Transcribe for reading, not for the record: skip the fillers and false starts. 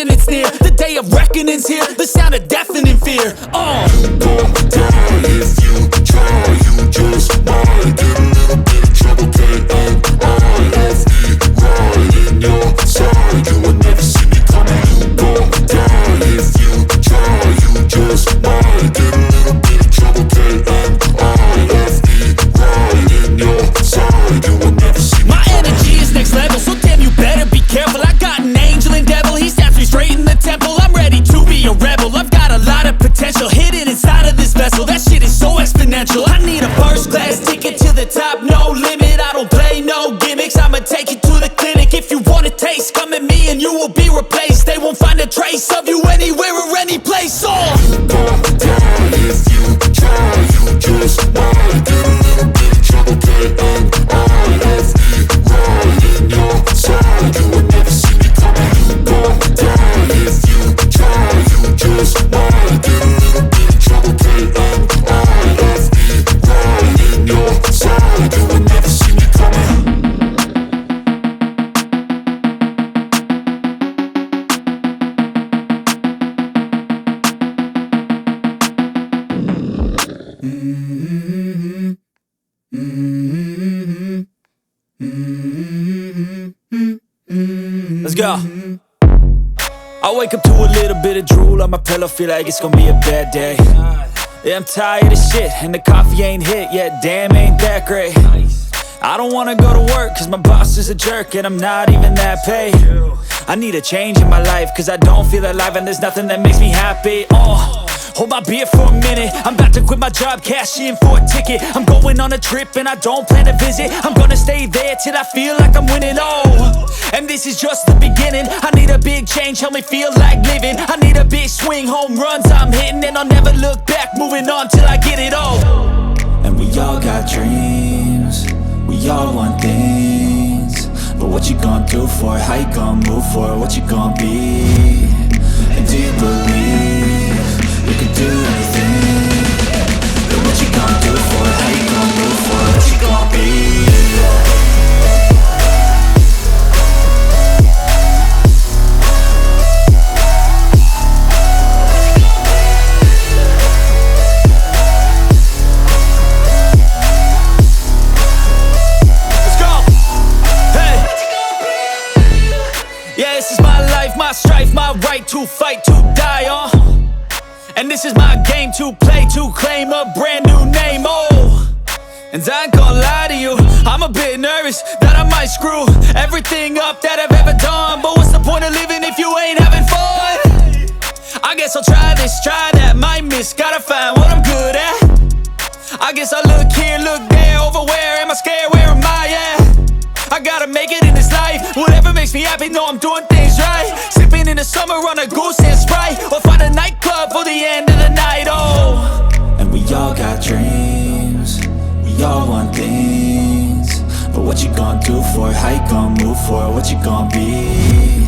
reckon it's near. The day of reckoning's here, the sound of deafening fear. You gon' die if you try. You just might get a little bit of trouble. K-N-I-F-E, right in your side. You will never see me coming. You gon' die if you try. You just might get a little bit of trouble. K-N-I-F-E, right in your side. You will never see me My coming. energy is next level, so damn you better be careful. I got an angel and devil, he snaps me straight in the temple. I'm ready to be a rebel, I've got a lot of potential hidden inside of this vessel. That shit is so exponential. I need a first class ticket to the top, no limit. I don't play no gimmicks, I'ma take you to the clinic. If you want a taste, come at me and you will be replaced. They won't find a trace of you anywhere or any place. You gon' die if you try. You just might get a little bit of trouble. K-N-I-F-E, right in your side. You will never see me coming. You gon' die if you try. You just might get a little bit of trouble. K-N-I-F-E, right in your side. You will never see me coming. Let's go. I wake up to a little bit of drool on my pillow, feel like it's gonna be a bad day. Yeah, I'm tired of shit, and the coffee ain't hit yet, damn ain't that great. I don't wanna go to work, cause my boss is a jerk, and I'm not even that paid. I need a change in my life, cause I don't feel alive, and there's nothing that makes me happy. Hold my beer for a minute, I'm about to quit my job, cash in for a ticket. I'm going on a trip and I don't plan to visit. I'm gonna stay there till I feel like I'm winning, and this is just the beginning. I need a big change, help me feel like living. I need a big swing, home runs I'm hitting, and I'll never look back, moving on till I get it all. And we all got dreams, we all want things, but what you gonna do for it? How you gonna move for it? What you gonna be? And do you believe you can do anything? But what you gonna do for it? How you gonna move for it? What you gonna be? Let's go! Hey! Yeah, this is my life, my strife, my right to fight, to die on. And this is my game to play, to claim a brand new name, And I ain't gonna lie to you, I'm a bit nervous that I might screw everything up that I've ever done. But what's the point of living if you ain't having fun? I guess I'll try this, try that, might miss, gotta find what I'm good at. I guess I look here, look there, over where am I scared, where am I at? I gotta make it in this life, whatever makes me happy, know I'm doing things right. Sipping in the summer on a goose and Sprite, or find a nightclub for the end of the night, And we all got dreams, we all want things, but what you gonna do for it? How you gonna move for it? What you gonna be?